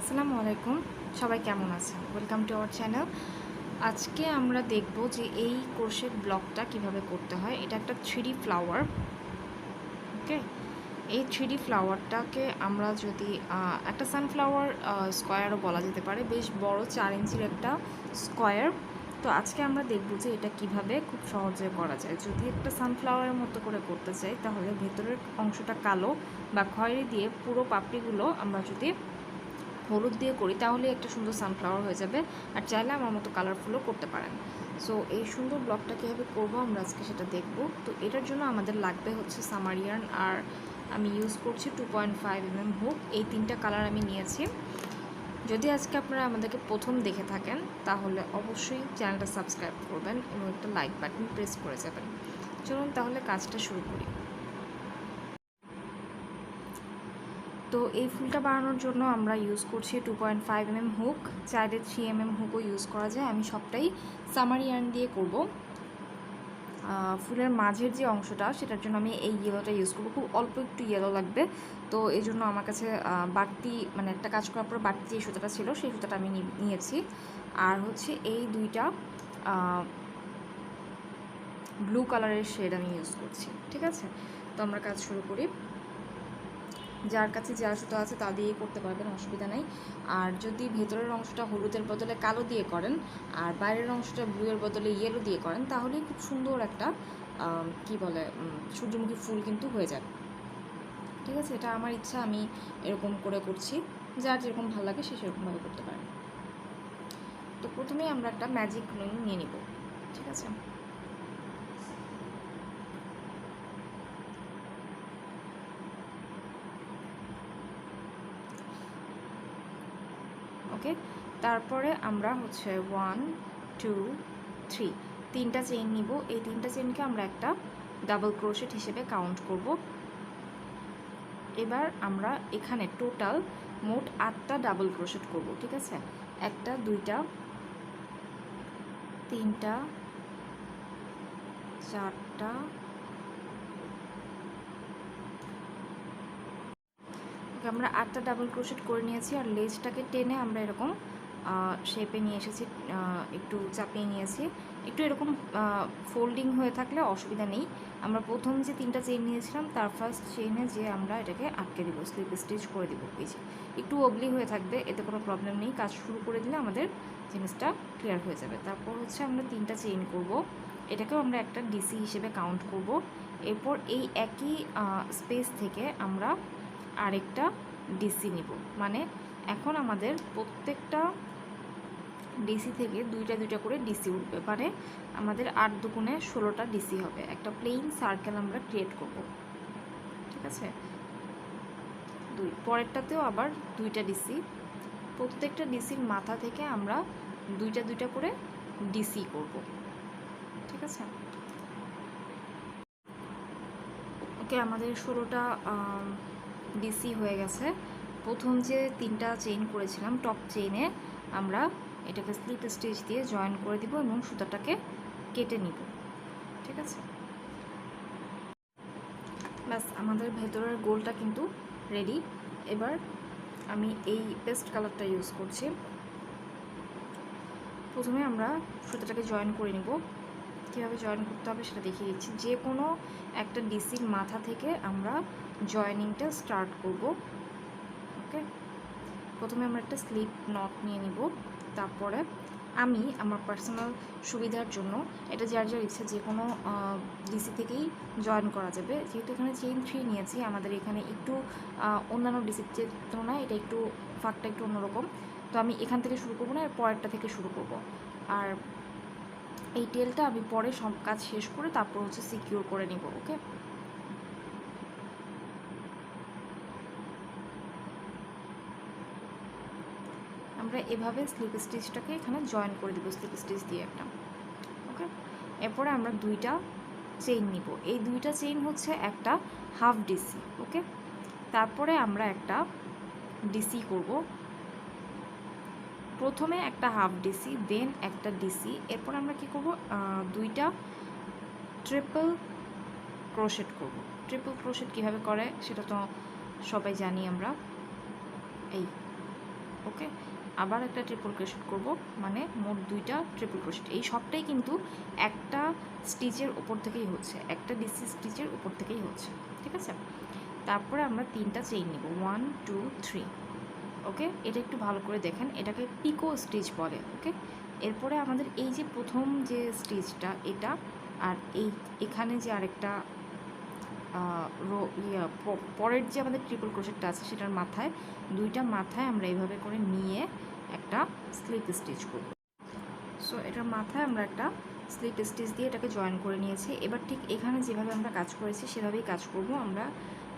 আসসালামু আলাইকুম, সবাই কেমন আছেন? Welcome to our channel. আজকে আমরা দেখব যে এই ক্রোশেট ব্লকটা কিভাবে করতে হয়। এটা একটা 3D ফ্লাওয়ার। ওকে, এই 3D ফ্লাওয়ারটাকে আমরা যদি একটা সানফ্লাওয়ার স্কোয়ারও বলা যেতে পারে, বেশ বড় 4 ইঞ্চির একটা স্কোয়ার। তো আজকে আমরা দেখব যে এটা কিভাবে খুব সহজে করা যায়। যদি একটা সানফ্লাওয়ারের মতো করে করতে চাই, তাহলে ভেতরের অংশটা কালো বা খয়েরি দিয়ে পুরো পাপড়িগুলো আমরা যদি হলুদ দিয়ে করি তাহলে একটা সুন্দর সানফ্লাওয়ার হয়ে যাবে। আর চাইলে আমার মতো কালারফুলও করতে পারেন। সো এই সুন্দর ব্লকটা কীভাবে করবো আমরা আজকে সেটা দেখব। তো এটার জন্য আমাদের লাগবে হচ্ছে সামারিয়ান, আর আমি ইউজ করছি 2.5 mm হুক। এই 3টা কালার আমি নিয়েছি। যদি আজকে আপনারা আমাদেরকে প্রথম দেখে থাকেন তাহলে অবশ্যই চ্যানেলটা সাবস্ক্রাইব করবেন এবং একটা লাইক বাটন প্রেস করে যাবেন। চলুন তাহলে কাজটা শুরু করি। তো এই ফুলটা বানানোর জন্য আমরা ইউজ করছি 2.5 mm হুক। চাইলে 3 mm হুকও ইউজ করা যায়। আমি সবটাই সামারি ইয়ার্ন দিয়ে করব। ফুলের মাঝের যে অংশটা সেটার জন্য আমি এই ইয়েলোটা ইউজ করবো, খুব অল্প একটু ইয়েলো লাগবে। তো এই জন্য আমার কাছে বাড়তি মানে একটা কাজ করার পর বাড়তি যে সুতাটা ছিল সেই সুতাটা আমি নিয়েছি। আর হচ্ছে এই দুইটা ব্লু কালারের শেড আমি ইউজ করছি। ঠিক আছে, তো আমরা কাজ শুরু করি। যার কাছে যা সুতো আছে তা দিয়েই করতে পারবেন, অসুবিধা নেই। আর যদি ভেতরের অংশটা হলুদের বদলে কালো দিয়ে করেন আর বাইরের অংশটা ব্লুয়ের বদলে ইয়েলো দিয়ে করেন তাহলেই খুব সুন্দর একটা কি বলে সূর্যমুখী ফুল কিন্তু হয়ে যাবে। ঠিক আছে, এটা আমার ইচ্ছা, আমি এরকম করে করছি। যার যেরকম ভালো লাগে সে সেরকমভাবে করতে পারেন। তো প্রথমেই আমরা একটা ম্যাজিক গ্লু নিয়ে নিব। ঠিক আছে, ওকে। তারপরে আমরা হচ্ছে 1 2 3 তিনটা চেইন নিব। এই তিনটা চেইনকে আমরা একটা ডাবল ক্রোশেট হিসেবে কাউন্ট করব। এবার আমরা এখানে টোটাল মোট 8টা ডাবল ক্রোশেট করব। ঠিক আছে, একটা, দুইটা, তিনটা, চারটা, আমরা 8টা ডাবল ক্রোশেট করে নিয়েছি। আর লেজটাকে টেনে আমরা এরকম শেপে নিয়ে এসেছি, একটু চাপিয়ে নিয়েছি। একটু এরকম ফোল্ডিং হয়ে থাকলে অসুবিধা নেই। আমরা প্রথম যে 3টা চেইন নিয়েছিলাম তার ফার্স্ট চেইনে যে আমরা এটাকে আটকে দিব, স্লিপ স্টিচ করে দিব। এই যে একটু অবলি হয়ে থাকবে, এতে কোনো প্রবলেম নেই। কাজ শুরু করে দিলে আমাদের জিনিসটা ক্লিয়ার হয়ে যাবে। তারপর হচ্ছে আমরা 3টা চেইন করব, এটাকেও আমরা একটা ডিসি হিসেবে কাউন্ট করব। এরপর এই একই স্পেস থেকে আমরা আরেকটা ডিসি নিব। মানে এখন আমাদের প্রত্যেকটা ডিসি থেকে দুইটা দুইটা করে ডিসি উঠবে, মানে আমাদের 8 দুগুণে 16টা ডিসি হবে। একটা প্লেন সার্কেল আমরা ক্রিয়েট করব। ঠিক আছে, পরেরটাতেও আবার দুইটা ডিসি। প্রত্যেকটা ডিসির মাথা থেকে আমরা দুইটা দুইটা করে ডিসি করব। ঠিক আছে, ওকে। আমাদের 16টা ডিসি হয়ে গেছে। প্রথম যে 3টা চেইন করেছিলাম টপ চেইনে আমরা এটাকে স্লিপ স্টিচ দিয়ে জয়েন করে দিব এবং সুতাটাকে কেটে নিব। ঠিক আছে, ব্যাস আমাদের ভেতরের গোলটা কিন্তু রেডি। এবার আমি এই পেস্ট কালারটা ইউজ করছি। প্রথমে আমরা সুতাটাকে জয়েন করে নিব। কীভাবে জয়েন করতে হবে সেটা দেখিয়ে দিচ্ছি। যে কোনো একটা ডিসির মাথা থেকে আমরা জয়েনিংটা স্টার্ট করব। ওকে, প্রথমে আমরা একটা স্লিপ নট নিয়ে নিব। তারপরে আমি আমার পার্সোনাল সুবিধার জন্য, এটা যার যার ইচ্ছা যে কোনো ডিসি থেকেই জয়েন করা যাবে। যেহেতু এখানে চেইন 3 নিয়েছি, আমাদের এখানে একটু অন্যান্য ডিসির তুলনায় এটা একটু ফাঁকটা একটু অন্যরকম। তো আমি এখান থেকে শুরু করবো না, এর পরেরটা থেকে শুরু করব। আর এই টেলটা আমি পরে সব কাজ শেষ করে তারপর হচ্ছে সিকিউর করে নিব। ওকে, আমরা এভাবে স্লিপ স্টিচটাকে এখানে জয়েন করে দিব, স্লিপ স্টিচ দিয়ে একটা। ওকে, এরপরে আমরা দুইটা চেইন নিব। এই দুইটা চেইন হচ্ছে একটা হাফ ডিসি। ওকে, তারপরে আমরা একটা ডিসি করব। প্রথমে একটা হাফ ডিসি, দেন একটা ডিসি। এরপর আমরা কি করব, দুইটা ট্রিপল ক্রোশেট করব। ট্রিপল ক্রোশেট কীভাবে করে সেটা তো সবাই জানি আমরা। এই ওকে, আবার একটা ট্রিপল ক্রোশেট করব, মানে মোট 2টা ট্রিপল ক্রোশেট। এই সবটাই কিন্তু একটা স্টিচের উপর থেকেই হচ্ছে, একটা ডিসি স্টিচের উপর থেকেই হচ্ছে, ঠিক আছে। তারপরে আমরা 3টা চেইন নিব, 1 2 3। ওকে, এটা একটু ভালো করে দেখেন, এটাকে পিকো স্টিচ বলে। ওকে, এরপরে আমাদের এই যে প্রথম যে স্টিচটা এটা, আর এখানে যে আরেকটা পরের যে আমাদের ট্রিপল ক্রোশেটটা আছে সেটার মাথায়, 2টা মাথায় আমরা এইভাবে করে নিয়ে একটা স্লিপ স্টিচ করব। সো এটার মাথায় আমরা একটা স্লিপ স্টিচ দিয়ে এটাকে জয়েন করে নিয়েছি। এবার ঠিক এখানে যেভাবে আমরা কাজ করেছি সেভাবেই কাজ করব। আমরা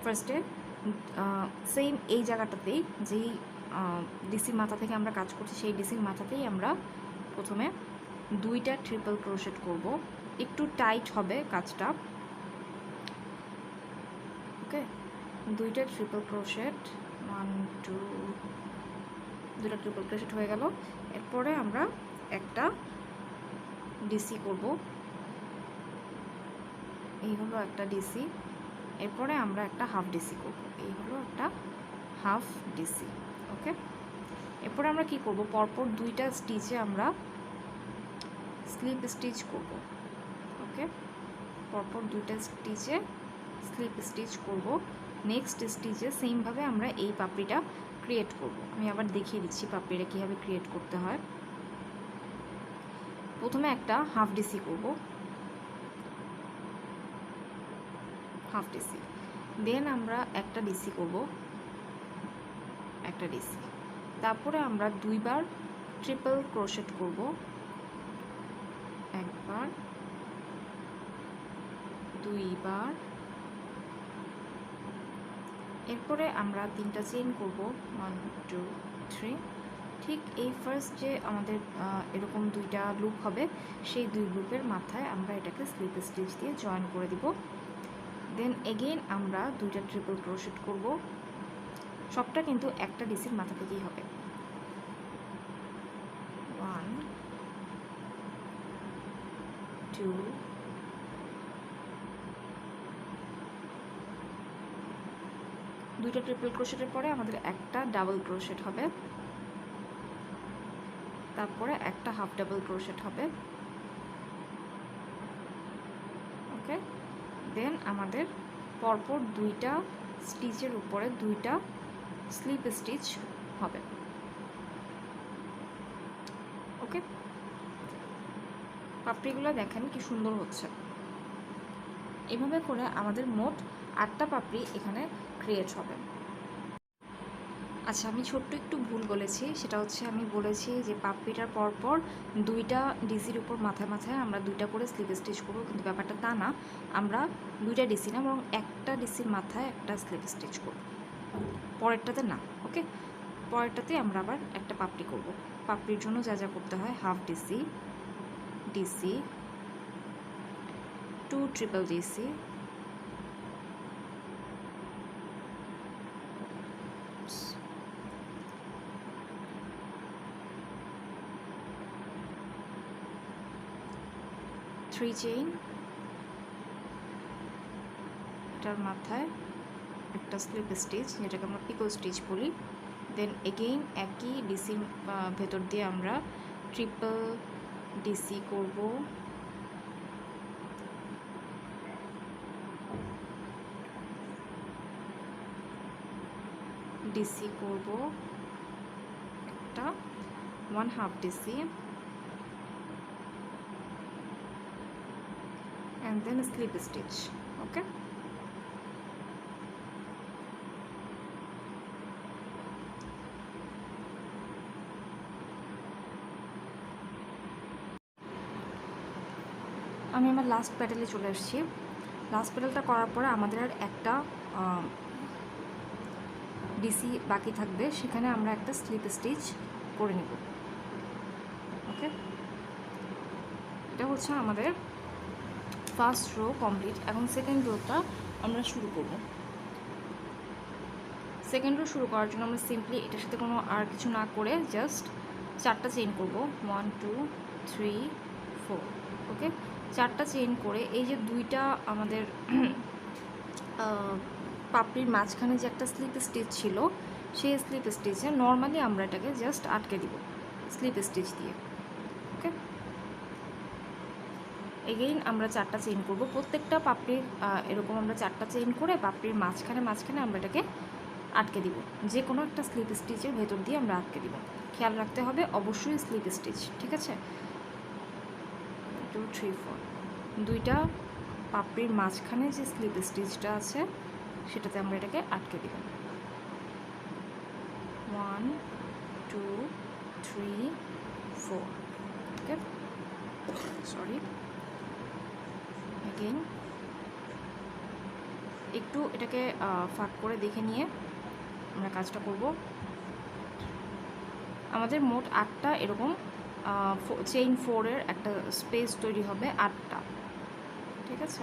ফার্স্টে সেম এই জায়গাটাতেই, যেই ডিসির মাথা থেকে আমরা কাজ করছি সেই ডিসির মাথাতেই আমরা প্রথমে 2টা ট্রিপল ক্রোশেট করব। একটু টাইট হবে কাজটা। ওকে, 2টা ট্রিপল ক্রোশেট, 1 2, 2টা ট্রিপল ক্রোশেট হয়ে গেল। এরপরে আমরা একটা ডিসি করব, এই হলো একটা ডিসি। এরপরে আমরা একটা হাফ ডিসি করব, এই হলো একটা হাফ ডিসি। ওকে, এরপরে আমরা কি করব, পরপর 2টা স্টিচে আমরা স্লিপ স্টিচ করব। ওকে, পরপর 2টা স্টিচে স্লিপ স্টিচ করব। নেক্সট স্টিচে সেমভাবে আমরা এই পাপড়িটা ক্রিয়েট করব। আমি আবার দেখিয়ে দিচ্ছি পাপড়িটা কীভাবে ক্রিয়েট করতে হয়। প্রথমে একটা হাফ ডিসি করব, হাফ ডিসি, দেন আমরা একটা ডিসি করব, একটা ডিসি, তারপরে আমরা 2বার ট্রিপল ক্রোশেট করব, একবার, 2বার, এরপরে আমরা 3টা চেইন করব, 1 2 3। ঠিক এই ফার্স্ট যে আমাদের এরকম 2টা লুপ হবে, সেই 2 লুপের মাথায় আমরা এটাকে স্লিপ স্টিচ দিয়ে জয়েন করে দিব। দেন এগেইন আমরা 2টা ট্রিপল ক্রোশেট করব। সবটা কিন্তু একটা ডিসির মাথা থেকেই হবে। 1 2 2টা ট্রিপল ক্রোশেটের পরে আমাদের একটা ডাবল ক্রোশেট হবে, তারপরে একটা হাফ ডাবল ক্রোশেট হবে। ওকে, দেন আমাদের পরপর 2টা স্টিচের উপরে 2টা স্লিপ স্টিচ হবে। ওকে, পাপড়িগুলো দেখেন কি সুন্দর হচ্ছে। এভাবে করে আমাদের মোট 8টা পাপড়ি এখানে ক্রিয়েট হবে। আচ্ছা, আমি ছোট্ট একটু ভুল বলেছি, সেটা হচ্ছে আমি বলেছি যে পাপড়িটার পরপর 2টা ডিসির উপর মাথায় মাথায় আমরা 2টা করে স্লিপ স্টিচ করবো, কিন্তু ব্যাপারটা তা না। আমরা 2টা ডিসি না, বরং একটা ডিসির মাথায় একটা স্লিপ স্টিচ করব, পরেরটাতে না। ওকে, পরেরটাতে আমরা আবার একটা পাপড়ি করব। পাপড়ির জন্য যা যা করতে হয়, half DC, DC, 2 triple DC, 3 chain, এটার মাথায় একটা স্লিপ স্টিচ, যেটাকে আমরা পিকো স্টিচ বলি। দেন এগেইন একই ডিসির ভেতর দিয়ে আমরা ট্রিপল ডিসি করব, ডিসি করব একটা, 1 half DC, and then slip stitch. Okay, আমি আমার লাস্ট প্যাটেলে চলে আসছি। লাস্ট প্যাটেলটা করার পরে আমাদের আর একটা ডিসি বাকি থাকবে, সেখানে আমরা একটা স্লিপ স্টিচ করে নেব। ওকে, এটা হচ্ছে আমাদের ফার্স্ট রো কমপ্লিট। এখন সেকেন্ড রোটা আমরা শুরু করব। সেকেন্ড রো শুরু করার জন্য আমরা সিম্পলি এটার সাথে কোনো আর কিছু না করে জাস্ট 4টা চেইন করব, 1 2 3 4। ওকে, 4টা চেইন করে এই যে 2টা আমাদের পাপড়ির মাঝখানে যে একটা স্লিপ স্টিচ ছিল, সেই স্লিপ স্টিচে নর্মালি আমরা এটাকে জাস্ট আটকে দিব স্লিপ স্টিচ দিয়ে। ওকে, এগেইন আমরা 4টা চেইন করব প্রত্যেকটা পাপড়ির, এরকম আমরা 4টা চেইন করে পাপড়ির মাঝখানে আমরা এটাকে আটকে দিব, যে কোনো একটা স্লিপ স্টিচের ভেতর দিয়ে আমরা আটকে দিব। খেয়াল রাখতে হবে অবশ্যই স্লিপ স্টিচ, ঠিক আছে। 2 3 4 দুইটা পাপড়ির মাঝখানে যে স্লিপ স্টিচটা আছে সেটাতে আমরা এটাকে আটকে দিব। 1 2 3 4। ওকে, সরি, এগেইন একটু এটাকে ফাঁক করে দেখে নিয়ে আমরা কাজটা করব। আমাদের মোট 8টা এরকম চেইন 4-এর একটা স্পেস তৈরি হবে, 8টা, ঠিক আছে।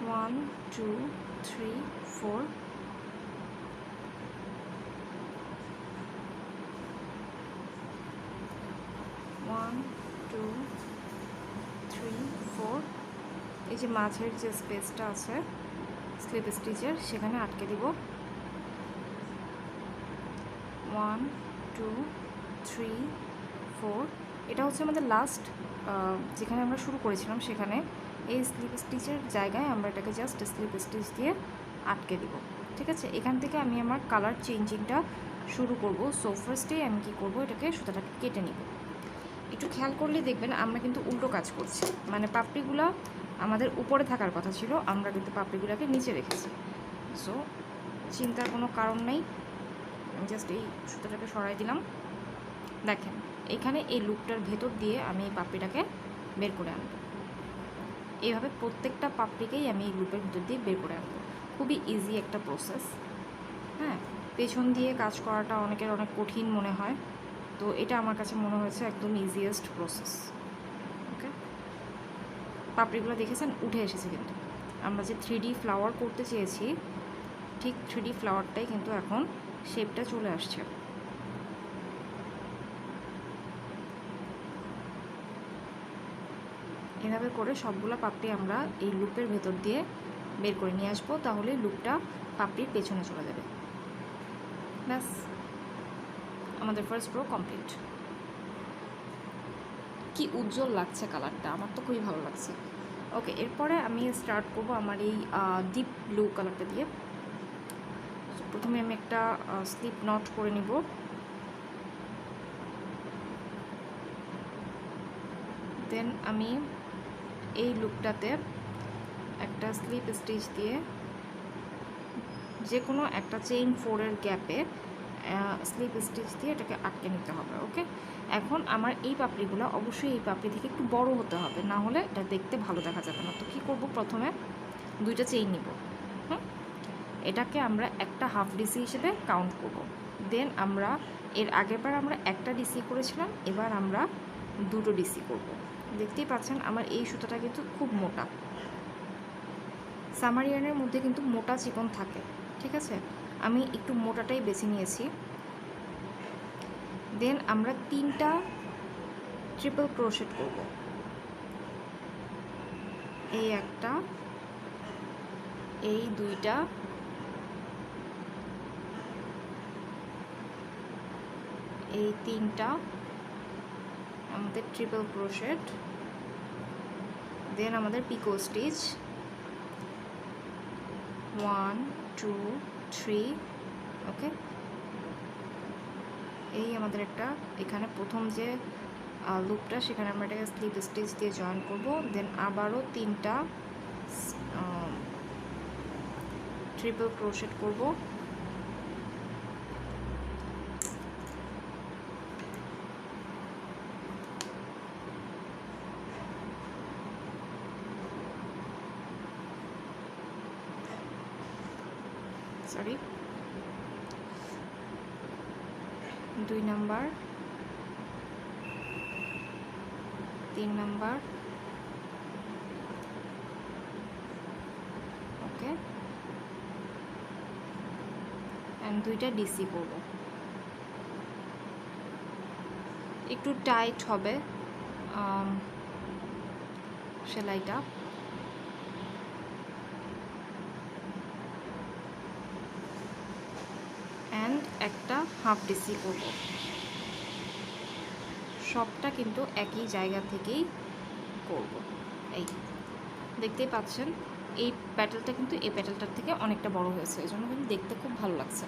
One two three four, one two three four, এই যে মাঝের যে স্পেসটা আছে স্লিপ স্টিচের সেখানে আটকে দিব। 1 2 3 4, এটা হচ্ছে আমাদের লাস্ট, যেখানে আমরা শুরু করেছিলাম সেখানে এই স্লিপ স্টিচের জায়গায় আমরা এটাকে জাস্ট স্লিপ স্টিচ দিয়ে আটকে দিব, ঠিক আছে। এখান থেকে আমি আমার কালার চেঞ্জিংটা শুরু করব। সো ফার্স্টেই আমি কী করব, এটাকে সুতাটাকে কেটে নিব। একটু খেয়াল করলে দেখবেন আমরা কিন্তু উল্টো কাজ করছি, মানে পাপড়িগুলো আমাদের উপরে থাকার কথা ছিল, আমরা কিন্তু পাপড়িগুলোকে নিচে রেখেছি। সো চিন্তার কোনো কারণ নেই, আমি জাস্ট এই সুতোটাকে সরাই দিলাম। দেখেন এখানে এই লুপটার ভেতর দিয়ে আমি এই পাপড়িটাকে বের করে আনব। এইভাবে প্রত্যেকটা পাপড়িকেই আমি এই লুপের ভেতর দিয়ে বের করে আনবো। খুবই ইজি একটা প্রসেস। হ্যাঁ, পেছন দিয়ে কাজ করাটা অনেকের অনেক কঠিন মনে হয়, তো এটা আমার কাছে মনে হয়েছে একদম ইজিয়েস্ট প্রসেস। ওকে, পাপড়িগুলো দেখেছেন উঠে এসেছে, কিন্তু আমরা যে 3D ফ্লাওয়ার করতে চেয়েছি ঠিক 3D ফ্লাওয়ারটাই কিন্তু এখন শেপটা চলে আসছে। এভাবে করে সবগুলো পাপড়ি আমরা এই লুপের ভেতর দিয়ে বের করে নিয়ে আসবো, তাহলে লুপটা পাপড়ির পেছনে চলে যাবে। ব্যাস, আমাদের ফার্স্ট রো কমপ্লিট। কি উজ্জ্বল লাগছে কালারটা, আমার তো খুবই ভালো লাগছে। ওকে, এরপরে আমি স্টার্ট করব আমার এই ডিপ ব্লু কালারটা দিয়ে। প্রথমে আমি একটা স্লিপ নট করে নিব। দেন আমি এই লুপটাতে একটা স্লিপ স্টিচ দিয়ে যে কোনো একটা চেইন 4-এর গ্যাপে স্লিপ স্টিচ দিয়ে এটাকে আটকে নিতে হবে। ওকে, এখন আমার এই পাপড়িগুলো অবশ্যই এই পাপড়ি থেকে একটু বড় হতে হবে, না হলে এটা দেখতে ভালো দেখা যাবে না। তো কী করব, প্রথমে 2টা চেইন নিব। এটাকে আমরা একটা হাফ ডিসি হিসেবে কাউন্ট করব। দেন আমরা এর আগেরবার আমরা একটা ডিসি করেছিলাম, এবার আমরা 2টো ডিসি করব। দেখতেই পাচ্ছেন আমার এই সুতোটা কিন্তু খুব মোটা, সামারিয়ানের মধ্যে কিন্তু মোটা চিকন থাকে, ঠিক আছে। আমি একটু মোটাটাই বেছে নিয়েছি। দেন আমরা 3টা ট্রিপল ক্রোশেট করব। এই একটা, এই 2টা, এই 3টা আমাদের ট্রিপল ক্রোশেট। দেন আমাদের পিকো স্টিচ 1 2 3। ওকে, এই আমাদের একটা এখানে প্রথম যে লুপটা সেখানে আমরা এটাকে স্লিপ স্টিচ দিয়ে জয়েন করব। দেন আবারও 3টা ট্রিপল ক্রোশেট করব। Sorry, 2 number, 3 number. Okay, and 2টা ডিসি করব। একটু টাইট হবে সেলাইটা। একটা হাফ ডিসি করব। সবটা কিন্তু একই জায়গা থেকেই করব। এই দেখতেই পাচ্ছেন এই প্যাটেলটা কিন্তু এই প্যাটেলটার থেকে অনেকটা বড় হয়েছে, এই জন্য কিন্তু দেখতে খুব ভালো লাগছে।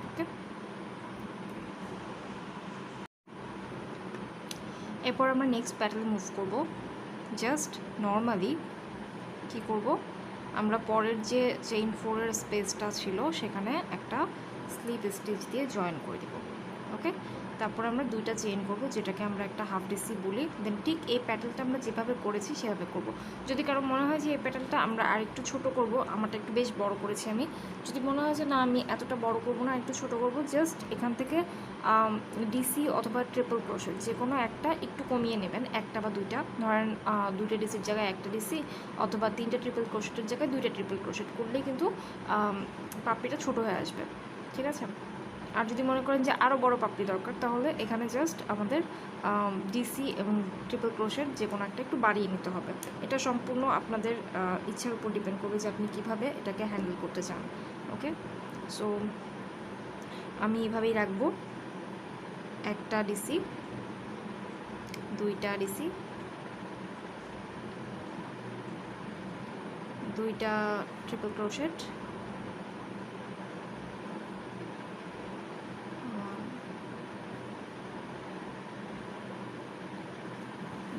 ওকে, এরপর আমরা নেক্সট প্যাটেল মুভ করব। জাস্ট নর্মালি কি করব, আমরা পরের যে চেইন 4-এর স্পেসটা ছিল সেখানে একটা স্লিপ স্টিচ দিয়ে জয়েন করে দিব। ওকে, তারপর আমরা দুইটা চেইন করব, যেটাকে আমরা একটা হাফ ডিসি বলি। দেন ঠিক এই প্যাটেলটা আমরা যেভাবে করেছি সেভাবে করব। যদি কারো মনে হয় যে এই প্যাটেলটা আমরা আর একটু ছোটো করব, আমারটা একটু বেশ বড় করেছি আমি, যদি মনে হয় যে না আমি এতটা বড় করব না, একটু ছোটো করব, জাস্ট এখান থেকে ডিসি অথবা ট্রিপল ক্রোশেট যে কোনো একটা একটু কমিয়ে নেবেন, একটা বা দুইটা, ধরেন দুইটা ডিসির জায়গায় একটা ডিসি অথবা তিনটা ট্রিপল ক্রোশেটের জায়গায় দুইটা ট্রিপল ক্রোশেট করলেই কিন্তু পাপড়িটা ছোটো হয়ে আসবে। ঠিক আছে, আর যদি মনে করেন যে আরও বড় পাপড়ি দরকার, তাহলে এখানে জাস্ট আমাদের ডিসি এবং ট্রিপল ক্রোশেট যে কোনো একটা একটু বাড়িয়ে নিতে হবে। এটা সম্পূর্ণ আপনাদের ইচ্ছার উপর ডিপেন্ড করবে যে আপনি কীভাবে এটাকে হ্যান্ডেল করতে চান। ওকে, সো আমি এভাবেই রাখবো, একটা ডিসি, দুইটা ডিসি, দুইটা ট্রিপল ক্রোশেট,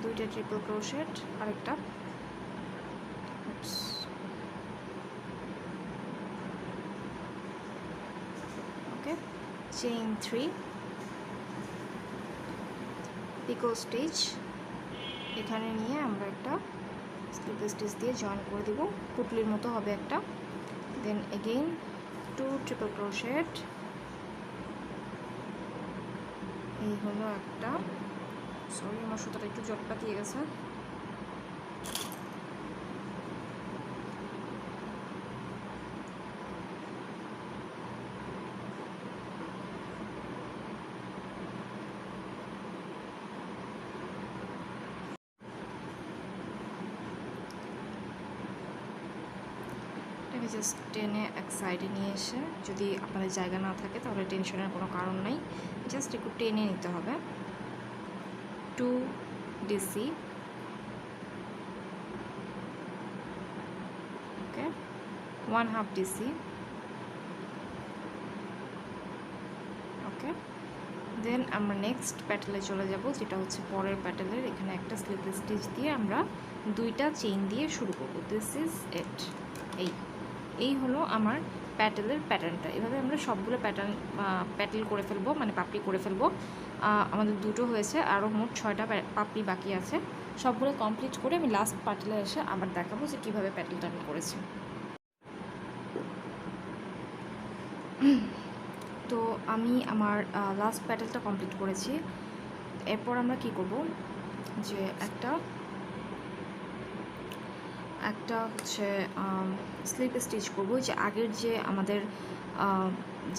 দুইটা ট্রিপল ক্রোশেট, আরেকটা ওকে, চেইন 3, পিকো স্টিচ এখানে নিয়ে আমরা একটা স্লিপ স্টিচ দিয়ে জয়েন করে দিব, পুটলির মতো হবে একটা। দেন এগেইন 2 ট্রিপল ক্রোশেট, এই হলো একটা, সরি আমার সুতাটা একটু জটপা দিয়ে গেছে। এটাকে জাস্ট টেনে এক সাইডে নিয়ে এসে, যদি আপনাদের জায়গা না থাকে তাহলে টেনশনের কোনো কারণ নেই, জাস্ট একটু টেনে নিতে হবে। 2 ডিসি, ওকে, 1 হাফ ডিসি, ওকে। দেন আমরা নেক্সট প্যাটেলে চলে যাব, যেটা হচ্ছে পরের প্যাটেলের। এখানে একটা স্লিপ স্টিচ দিয়ে আমরা দুইটা চেইন দিয়ে শুরু করব। This is it. এই হলো আমার প্যাটেলের প্যাটার্নটা। এভাবে আমরা সবগুলো প্যাটেল করে ফেলবো, মানে পাপড়ি করে ফেলবো। আমাদের দুটো হয়েছে, আরও মোট 6টা পাপড়ি বাকি আছে। সবগুলো কমপ্লিট করে আমি লাস্ট প্যাটেলে এসে আবার দেখাবো যে কীভাবে প্যাটেলটা আমি করেছি। তো আমি আমার লাস্ট প্যাটেলটা কমপ্লিট করেছি। এরপর আমরা কি করব, যে একটা হচ্ছে স্লিপ স্টিচ করব, যে আগের যে আমাদের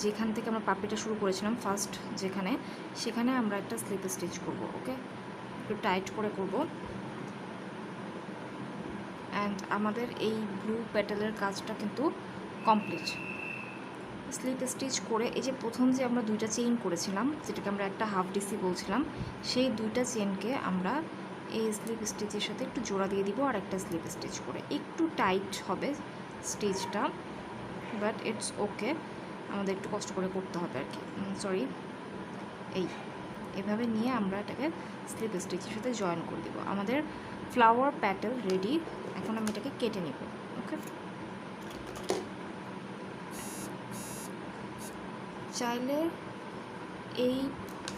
যেখান থেকে আমরা পাপড়িটা শুরু করেছিলাম ফার্স্ট যেখানে, সেখানে আমরা একটা স্লিপ স্টিচ করব। ওকে, একটু টাইট করে করব। অ্যান্ড আমাদের এই ব্লু প্যাটেলের কাজটা কিন্তু কমপ্লিট। স্লিপ স্টিচ করে এই যে প্রথম যে আমরা দুইটা চেইন করেছিলাম, যেটাকে আমরা একটা হাফ ডিসি বলছিলাম, সেই দুইটা চেইনকে আমরা এই স্লিপ স্টিচের সাথে একটু জোড়া দিয়ে দিব, আর একটা স্লিপ স্টিচ করে। একটু টাইট হবে স্টিচটা, বাট ইটস ওকে, আমাদের একটু কষ্ট করে করতে হবে আর কি, সরি। এভাবে নিয়ে আমরা এটাকে স্লিপ স্টিচের সাথে জয়েন করে দিব। আমাদের ফ্লাওয়ার প্যাটেল রেডি। এখন আমি এটাকে কেটে নিব। ওকে, চাইলে এই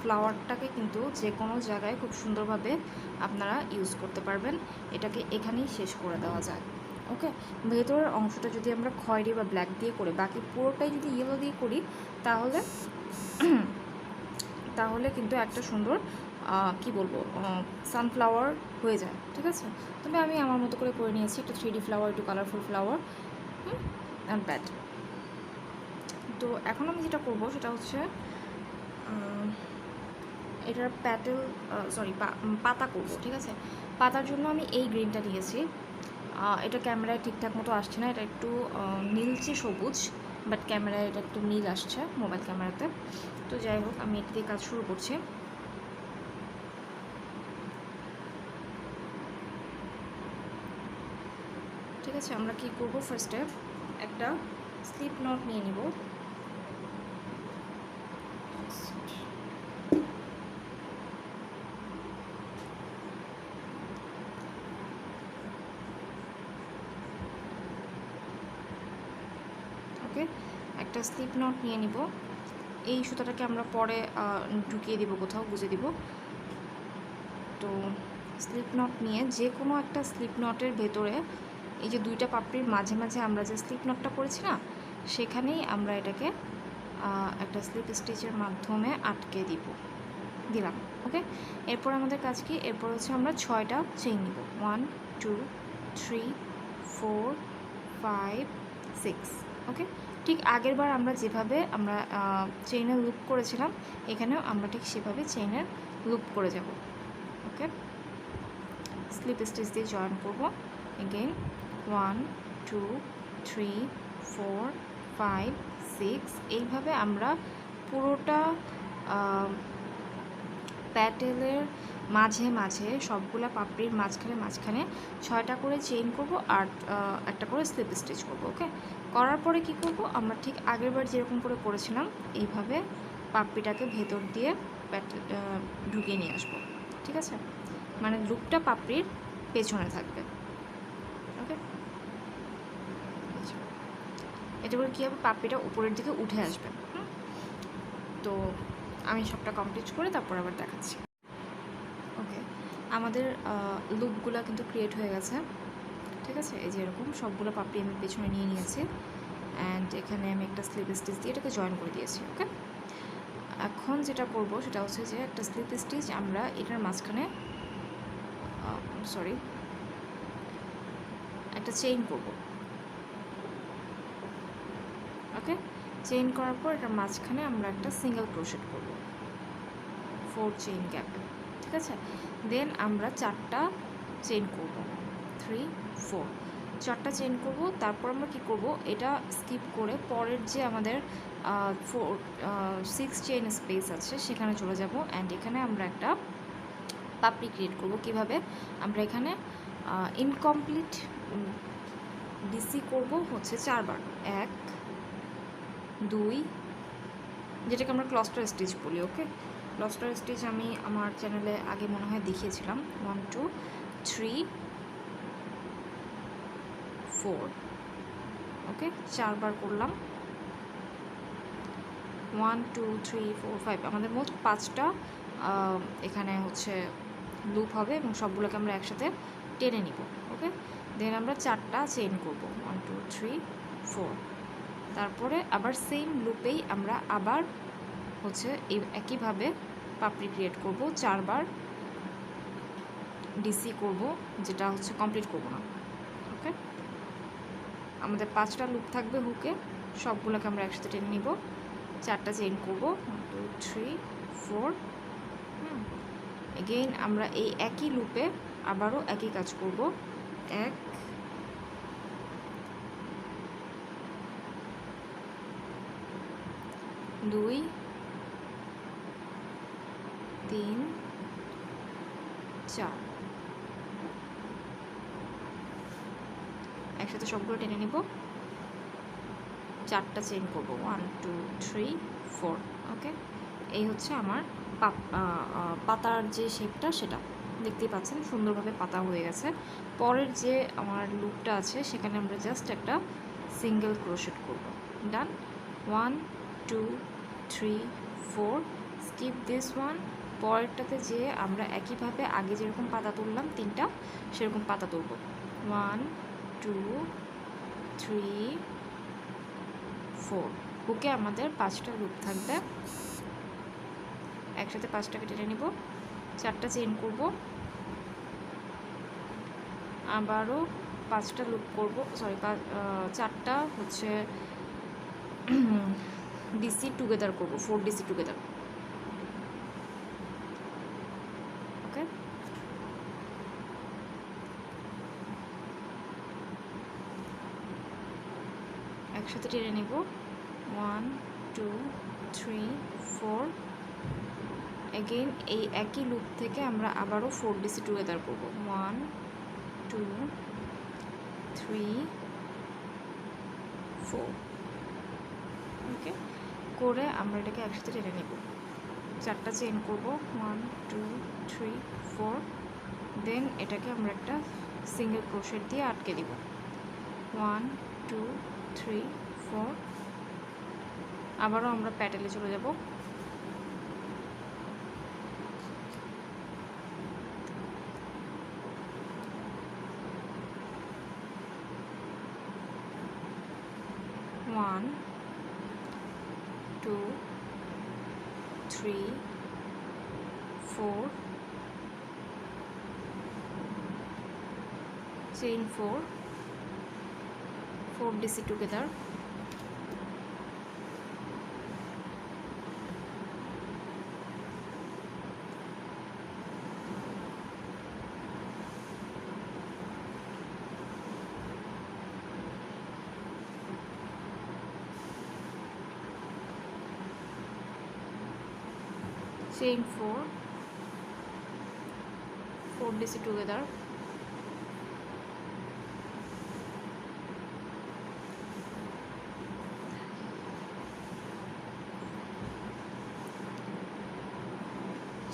ফ্লাওয়ারটাকে কিন্তু যে কোনো জায়গায় খুব সুন্দরভাবে আপনারা ইউজ করতে পারবেন। এটাকে এখানেই শেষ করে দেওয়া যায়। ওকে, ভেতরের অংশটা যদি আমরা খয়েরি বা ব্ল্যাক দিয়ে করি, বাকি পুরোটাই যদি ইয়েলো দিয়ে করি, তাহলে কিন্তু একটা সুন্দর কি বলবো, সানফ্লাওয়ার হয়ে যায়। ঠিক আছে, তবে আমি আমার মতো করে করে নিয়েছি, একটু 3D ফ্লাওয়ার, একটু কালারফুল ফ্লাওয়ার, অ্যান্ড ব্যাড। তো এখন আমি যেটা করব সেটা হচ্ছে এটার প্যাটেল, পাতা করব। ঠিক আছে, পাতার জন্য আমি এই গ্রিনটা নিয়েছি। এটা ক্যামেরায় ঠিকঠাক মতো আসছে না, এটা একটু নীলচে সবুজ, বাট ক্যামেরায় এটা একটু মিল আসছে মোবাইল ক্যামেরাতে। তো যাই হোক, আমি এটা দিয়ে কাজ শুরু করছি। ঠিক আছে, আমরা কি করব, ফার্স্টে একটা স্লিপ নট নিয়ে নিব। ওকে, একটা স্লিপ নট নিয়ে নিব। এই সুতাটাকে আমরা পরে ঢুকিয়ে দিব, কোথাও গুঁজে দিব। তো স্লিপ নট নিয়ে যে কোনো একটা স্লিপ নটের ভেতরে এই যে দুইটা পাপড়ির মাঝে মাঝে আমরা যে স্লিপ নটটা করেছি না, সেখানেই আমরা এটাকে একটা স্লিপ স্টিচের মাধ্যমে আটকে দিলাম। ওকে, এরপর আমাদের কাজ কি, এরপর হচ্ছে আমরা 6টা চেইন নিব। 1 2 3 4 5 6। ওকে, ঠিক আগের বার আমরা যেভাবে আমরা চেইনের লুপ করেছিলাম, এখানেও আমরা ঠিক সেভাবে চেইনের লুপ করে যাব। ওকে, স্লিপ স্টিচ দিয়ে জয়েন করব। এগেইন 1 2 3 4 5 6। এইভাবে আমরা পুরোটা প্যাটেলের মাঝে মাঝে সবগুলা পাপড়ির মাঝখানে 6টা করে চেইন করব আর একটা করে স্লিপ স্টিচ করব। ওকে, করার পরে কি করব, আমরা ঠিক আগেরবার যেরকম করে করেছিলাম এইভাবে পাপড়িটাকে ভেতর দিয়ে ঢুকিয়ে নিয়ে আসবো। ঠিক আছে, মানে লুপটা পাপড়ির পেছনে থাকবে। ওকে, এটা করে কী হবে, পাপড়িটা উপরের দিকে উঠে আসবে। তো আমি সবটা কমপ্লিট করে তারপর আবার দেখাচ্ছি। ওকে, আমাদের লুপগুলো কিন্তু ক্রিয়েট হয়ে গেছে। ঠিক আছে, এই যে এরকম সবগুলো পাপড়ি আমি পেছনে নিয়ে নিয়েছি অ্যান্ড এখানে আমি একটা স্লিপ স্টিচ দিয়ে এটাকে জয়েন করে দিয়েছি। ওকে, এখন যেটা করব সেটা হচ্ছে যে একটা স্লিপ স্টিচ আমরা এটার মাঝখানে একটা চেইন করব। ওকে, চেইন করার পর এটার মাঝখানে আমরা একটা সিঙ্গেল ক্রোশেট করব 4 চেইন গ্যাপে। ঠিক আছে, দেন আমরা 4টা চেইন করব 3 4, 4টা চেইন করব। তারপর আমরা কি করব, এটা স্কিপ করে পরের যে আমাদের 6 চেইন স্পেস আছে সেখানে চলে যাব অ্যান্ড এখানে আমরা একটা পাপড়ি ক্রিয়েট করব। কিভাবে, আমরা এখানে ইনকমপ্লিট ডিসি করব হচ্ছে 4বার। 1 2, যেটাকে আমরা ক্লাস্টার স্টিচ বলি। ওকে, ক্লাস্টার স্টিচ আমি আমার চ্যানেলে আগে মনে হয় দেখিয়েছিলাম। 1 2 3 4। ওকে, 4বার করলাম। 1 2 3 4 5, আমাদের মোট 5টা এখানে হচ্ছে লুপ হবে এবং সবগুলোকে আমরা একসাথে টেনে নিব। ওকে, দেন আমরা 4টা চেইন করব 1 2 3 4। তারপরে আবার সেম লুপেই আমরা আবার হচ্ছে একইভাবে পাপড়ি ক্রিয়েট করব, 4বার ডিসি করব, যেটা হচ্ছে কমপ্লিট করব না। ওকে, আমাদের 5টা লুপ থাকবে হুকে, সবগুলোকে আমরা একসাথে টেনে নিব, 4টা চেইন করব 1 2 3 4। এগেইন আমরা এই একই লুপে আবারও একই কাজ করব। 1 2 3 4, একসাথে সবগুলো টেনে নিব, 4টা চেইন করব 1 2 3 4। ওকে, এই হচ্ছে আমার পাতার যে শেপটা সেটা দেখতেই পাচ্ছেন, সুন্দরভাবে পাতা হয়ে গেছে। পরের যে আমার লুপটা আছে সেখানে আমরা জাস্ট একটা সিঙ্গেল ক্রোশেট করব। ডান। 1 2 3 4, স্কিপ দিস ওয়ান। পরেরটাতে যে আমরা একইভাবে আগে যেরকম পাতা তুললাম 3টা, সেরকম পাতা তুলব। 1 2 3 4। বুকে আমাদের 5টা লুপ থাকবে, একসাথে 5টাকে টেনে নিব, 4টা চেইন করব, আবারও 5টা লুপ করব, 4টা হচ্ছে ডিসি টুগেদার করব, 4 ডিসি টুগেদার। ওকে, একসাথে টেনে নিব, 1 2 3 4 এগেইন এই একই লুপ থেকে আমরা আবারও 4 ডিসি টুগেদার করব 1 2 3 4 ওকে করে আমরা এটাকে একসাথে টেনে নেব 4টা চেইন করব 1 2 3 4 দেন এটাকে আমরা একটা সিঙ্গেল ক্রোশেট দিয়ে আটকে দিব 1 2 3 4 আবারও আমরা প্যাটেলে চলে যাব One, 2, 3, 4, chain 4 DC together, chain 4 DC together,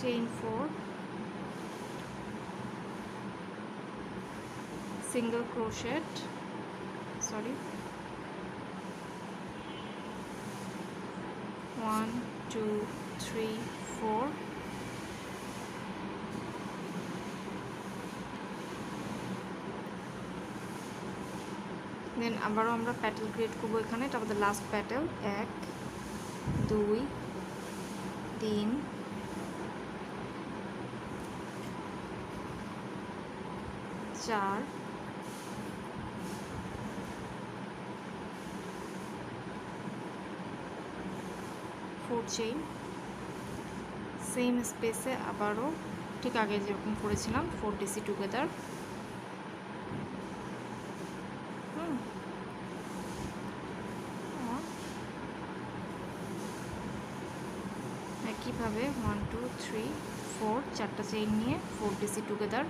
chain 4 single crochet, sorry, 1 2 3 4 দেন আবারও আমরা প্যাটেল ক্রিয়েট করব এখানে এটা আমাদের লাস্ট প্যাটেল 1 2 3 4 4 চেইন সেম স্পেসে আবারও ঠিক আগে যেরকম করেছিলাম 4 ডিসি টুগেদার একইভাবে 1 2 3 4 4টা চেইন নিয়ে 4 ডিসি টুগেদার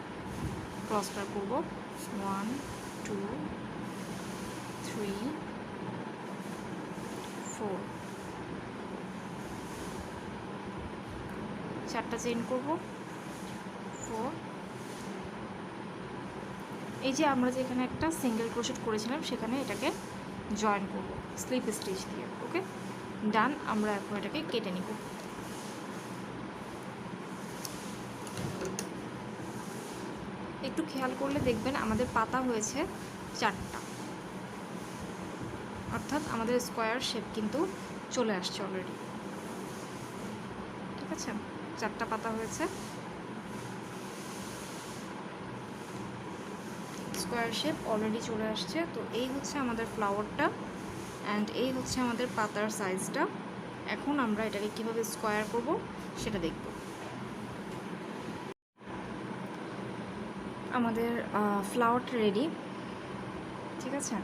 ক্রসটা করব 1 2 3 4 4টা চেইন করব 4 এই যে আমরা যে এখানে একটা সিঙ্গেল ক্রোশেট করেছিলাম সেখানে এটাকে জয়েন করব স্লিপ স্টিচ দিয়ে ওকে ডান আমরা এখন এটাকে কেটে নিব একটু খেয়াল করলে দেখবেন আমাদের পাতা হয়েছে 4টা অর্থাৎ আমাদের স্কোয়ার শেপ কিন্তু চলে আসছে অলরেডি ঠিক আছে 4টা পাতা হয়েছে স্কোয়ার শেপ অলরেডি চলে আসছে তো এই হচ্ছে আমাদের ফ্লাওয়ারটা অ্যান্ড এই হচ্ছে আমাদের পাতার সাইজটা এখন আমরা এটাকে কিভাবে স্কোয়ার করব সেটা দেখব আমাদের ফ্লাওয়ারটা রেডি ঠিক আছে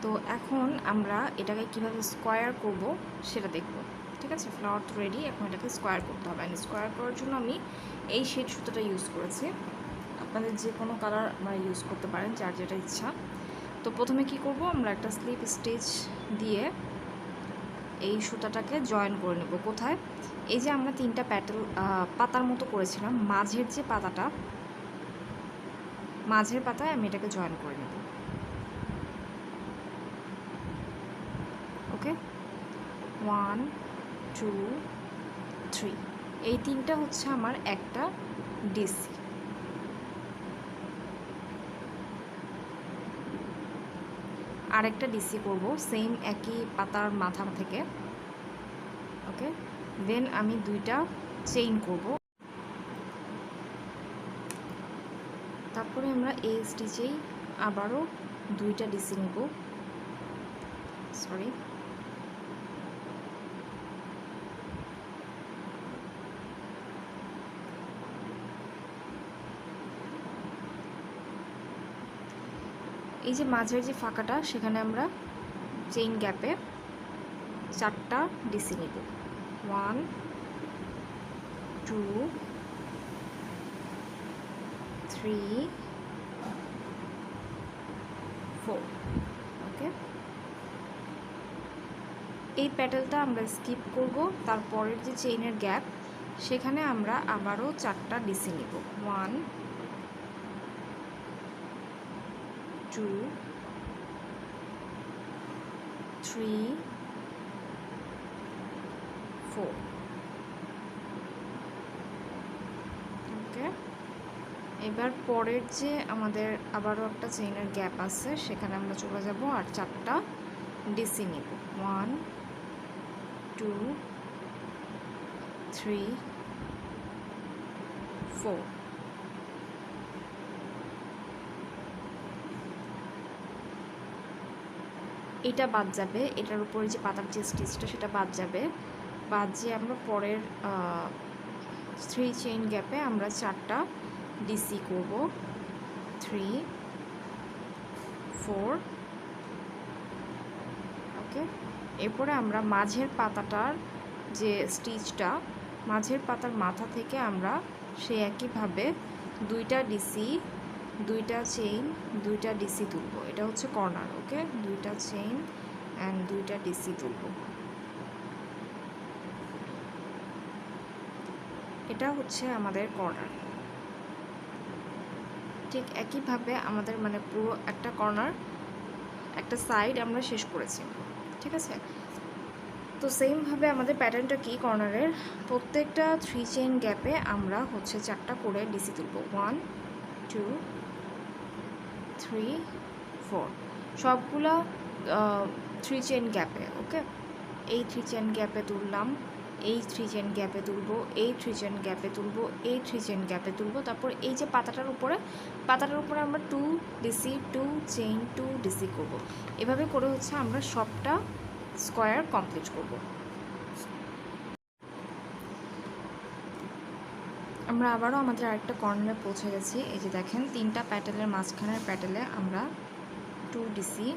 তো এখন আমরা এটাকে কিভাবে স্কোয়ার করব সেটা দেখব ঠিক আছে ফ্লাওয়ার তো রেডি এখন এটাকে স্কোয়ার করতে হবে অ্যান্ড স্কোয়ার করার জন্য আমি এই শেড সুতোটা ইউজ করেছি আপনাদের যে কোনো কালার আপনারা ইউজ করতে পারেন যার যেটা ইচ্ছা তো প্রথমে কি করব আমরা একটা স্লিপ স্টিচ দিয়ে এই সুতাটাকে জয়েন করে নেব কোথায় এই যে আমরা 3টা প্যাটেল পাতার মতো করেছিলাম মাঝের যে পাতাটা মাঝের পাতায় আমি এটাকে জয়েন করে নেব ওকে 1 2 3 এই 3টা হচ্ছে আমার একটা ডিসি আরেকটা ডিসি করব সেম একই পাতার মাথা থেকে ওকে দেন আমি 2টা চেইন করব তারপরে আমরা এই স্টিচেই আবারও 2টা ডিসি নেব সরি এই যে মাঝের যে ফাঁকাটা সেখানে আমরা চেইন গ্যাপে 4টা ডিসি নিব। 1 2 3 4। ওকে, এই প্যাটেলটা আমরা স্কিপ করব। তারপরের যে চেইনের গ্যাপ সেখানে আমরা আবারও 4টা ডিসি নিব। 1 2 3 4। ওকে, এবার পরের যে আমাদের আবারও একটা চেইনের গ্যাপ আছে সেখানে আমরা চলে যাব আর 4টা ডিসি নিব। 1 2 3 4। এটা বাদ যাবে, এটার উপরে যে পাতার যে স্টিচটা সেটা বাদ যাবে। বাদ যে আমরা পরের 3 চেইন গ্যাপে আমরা 4টা ডিসি করব। 3 4। ওকে, এরপরে আমরা মাঝের পাতাটার যে স্টিচটা, মাঝের পাতার মাথা থেকে আমরা সেই একইভাবে 2টা ডিসি, 2টা চেইন, 2টা ডিসি তুলব। এটা হচ্ছে কর্নার। ওকে, 2টা চেইন অ্যান্ড 2টা ডিসি তুলব। এটা হচ্ছে আমাদের কর্নার। ঠিক একইভাবে আমাদের মানে পুরো একটা কর্নার, একটা সাইড আমরা শেষ করেছি। ঠিক আছে, তো সেমভাবে আমাদের প্যাটার্নটা কি, কর্নারের প্রত্যেকটা 3 চেইন গ্যাপে আমরা হচ্ছে 4টা করে ডিসি তুলব। 1 2 3 4 সবগুলা 3 চেইন গ্যাপে। ওকে, এই 3 চেইন গ্যাপে তুললাম, এই 3 চেইন গ্যাপে তুলব, এই 3 চেইন গ্যাপে তুলব, এই 3 চেইন গ্যাপে তুলব। তারপর এই যে পাতাটার উপরে আমরা 2 ডিসি 2 চেইন 2 ডিসি করব। এভাবে করে হচ্ছে আমরা সবটা স্কোয়ার কমপ্লিট করব। আমরা আবারও আমাদের আরেকটা কর্নারে পৌঁছে গেছি। এই যে দেখেন, 3টা প্যাটেলের মাঝখানের প্যাটেলে আমরা 2 ডিসি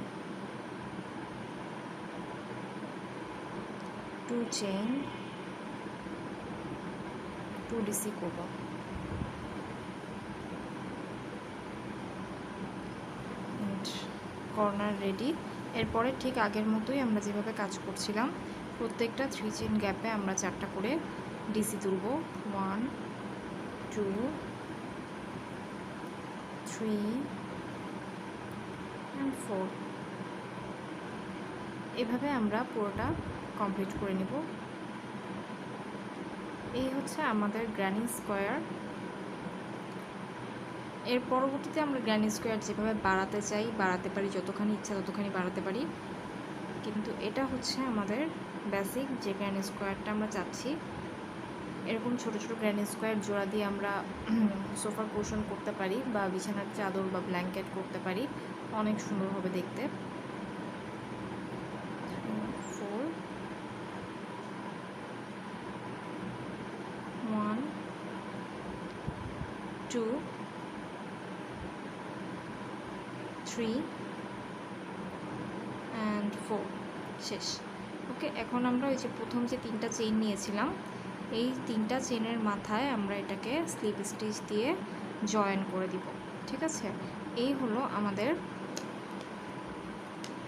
2 চেইন 2 ডিসি করব। Corner ready. এরপরে ঠিক আগের মতোই আমরা যেভাবে কাজ করছিলাম, প্রত্যেকটা 3 চেইন গ্যাপে আমরা 4টা করে ডিসি তুলব। 1 2 3 and 4। এভাবে আমরা পুরোটা কমপ্লিট করে নেব। এই হচ্ছে আমাদের গ্র্যানি স্কোয়ার। এর পরবর্তীতে আমরা গ্র্যানি স্কোয়ার যেভাবে বাড়াতে চাই বাড়াতে পারি, যতখানি ইচ্ছা ততখানি বাড়াতে পারি। কিন্তু এটা হচ্ছে আমাদের বেসিক যে গ্র্যানি স্কোয়ারটা আমরা চাচ্ছি। এরকম ছোট ছোট গ্র্যানি স্কোয়ার জোড়া দিয়ে আমরা সোফার কুশন করতে পারি বা বিছানার চাদর বা ব্ল্যাঙ্কেট করতে পারি, অনেক সুন্দর হবে দেখতে। 4 1 2 3 and 4 শেষ। ওকে, এখন আমরা ওই যে প্রথম যে 3টা চেইন নিয়েছিলাম, এই 3টা চেইনের মাথায় আমরা এটাকে স্লিপ স্টিচ দিয়ে জয়েন করে দিব। ঠিক আছে, এই হলো আমাদের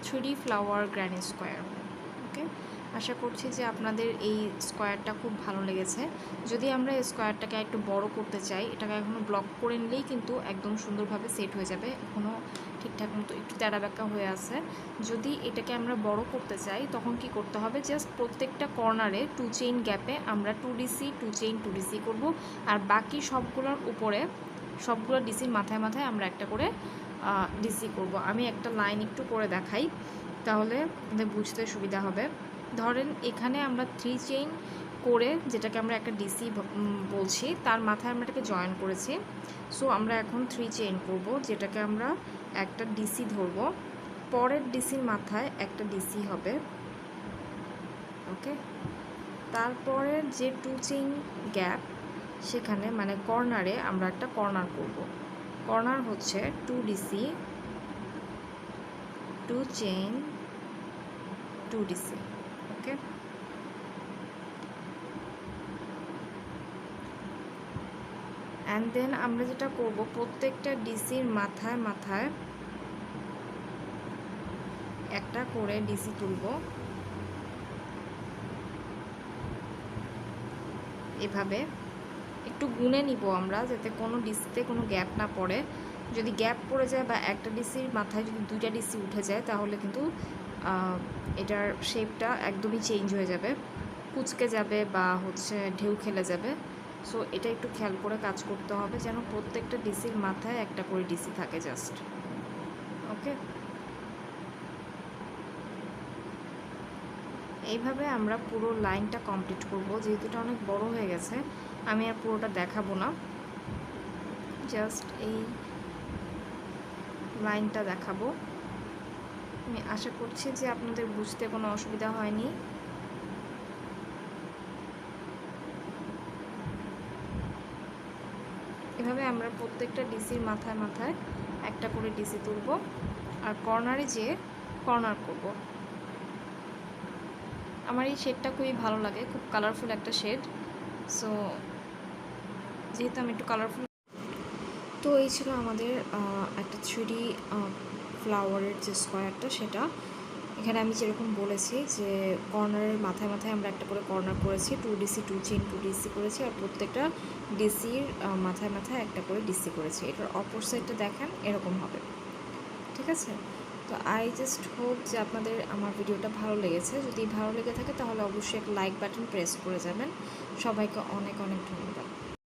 3D ফ্লাওয়ার গ্র্যানি স্কোয়ার। ওকে, আশা করছি যে আপনাদের এই স্কোয়ারটা খুব ভালো লেগেছে। যদি আমরা এই স্কোয়ারটাকে একটু বড় করতে চাই, এটাকে এখনও ব্লক করে নিলেই কিন্তু একদম সুন্দরভাবে সেট হয়ে যাবে। এখনও ঠিকঠাক মতো একটু তেড়া বেঁকা হয়ে আছে। যদি এটাকে আমরা বড় করতে চাই তখন কি করতে হবে, জাস্ট প্রত্যেকটা কর্নারে 2 চেইন গ্যাপে আমরা 2 ডিসি 2 চেইন 2 ডিসি করব। আর বাকি সবগুলোর উপরে সবগুলো ডিসির মাথায় মাথায় আমরা একটা করে ডিসি করব। আমি একটা লাইন একটু করে দেখাই, তাহলে আমাদের বুঝতে সুবিধা হবে। ধরেন এখানে আমরা 3 চেইন করে, যেটাকে আমরা একটা ডিসি বলছি, তার মাথায় আমরা এটাকে জয়েন করেছি। সো আমরা এখন 3 চেইন করব, যেটাকে আমরা একটা ডিসি ধরব। পরের ডিসির মাথায় একটা ডিসি হবে। ওকে, তারপরের যে 2 চেইন গ্যাপ সেখানে মানে কর্নারে আমরা একটা কর্নার করব। কর্নার হচ্ছে 2 DC 2 chain 2 DC. Okay, and then আমরা যেটা করব, প্রত্যেকটা ডিসির মাথায় মাথায় একটা করে ডিসি তুলব এভাবে। একটু গুনে নিব আমরা, যাতে কোনো ডিসিতে কোনো গ্যাপ না পড়ে। যদি গ্যাপ পড়ে যায় বা একটা ডিসির মাথায় যদি দুইটা ডিসি উঠে যায়, তাহলে কিন্তু এটার শেপটা একদমই চেঞ্জ হয়ে যাবে, কুচকে যাবে বা হচ্ছে ঢেউ খেলে যাবে। সো এটা একটু খেয়াল করে কাজ করতে হবে, যেন প্রত্যেকটা ডিসির মাথায় একটা করে ডিসি থাকে জাস্ট। ওকে, এইভাবে আমরা পুরো লাইনটা কমপ্লিট করব। যেহেতু এটা অনেক বড় হয়ে গেছে, আমি আর পুরোটা দেখাবো না, জাস্ট এই লাইনটা দেখাবো। আমি আশা করছি যে আপনাদের বুঝতে কোনো অসুবিধা হয়নি। এভাবে আমরা প্রত্যেকটা ডিসির মাথায় মাথায় একটা করে ডিসি তুলব, আর কর্নারে যেয়ে কর্নার করব। আমার এই শেডটা খুবই ভালো লাগে, খুব কালারফুল একটা শেড। সো যেহেতু আমি একটু কালারফুল, তো এই ছিল আমাদের একটা 3D ফ্লাওয়ারের যে স্কোয়ারটা, সেটা এখানে আমি যেরকম বলেছি যে কর্নারের মাথায় মাথায় আমরা একটা করে কর্নার করেছি, 2 ডিসি 2 চেইন 2 ডিসি করেছি, আর প্রত্যেকটা ডিসির মাথায় মাথায় একটা করে ডিসি করেছি। এটার অপর সাইডটা দেখেন এরকম হবে, ঠিক আছে? তো আই জাস্ট হোপ যে আপনাদের আমার ভিডিওটা ভালো লেগেছে। যদি ভালো লেগে থাকে তাহলে অবশ্যই একটা লাইক বাটন প্রেস করে যাবেন। সবাইকে অনেক অনেক ধন্যবাদ।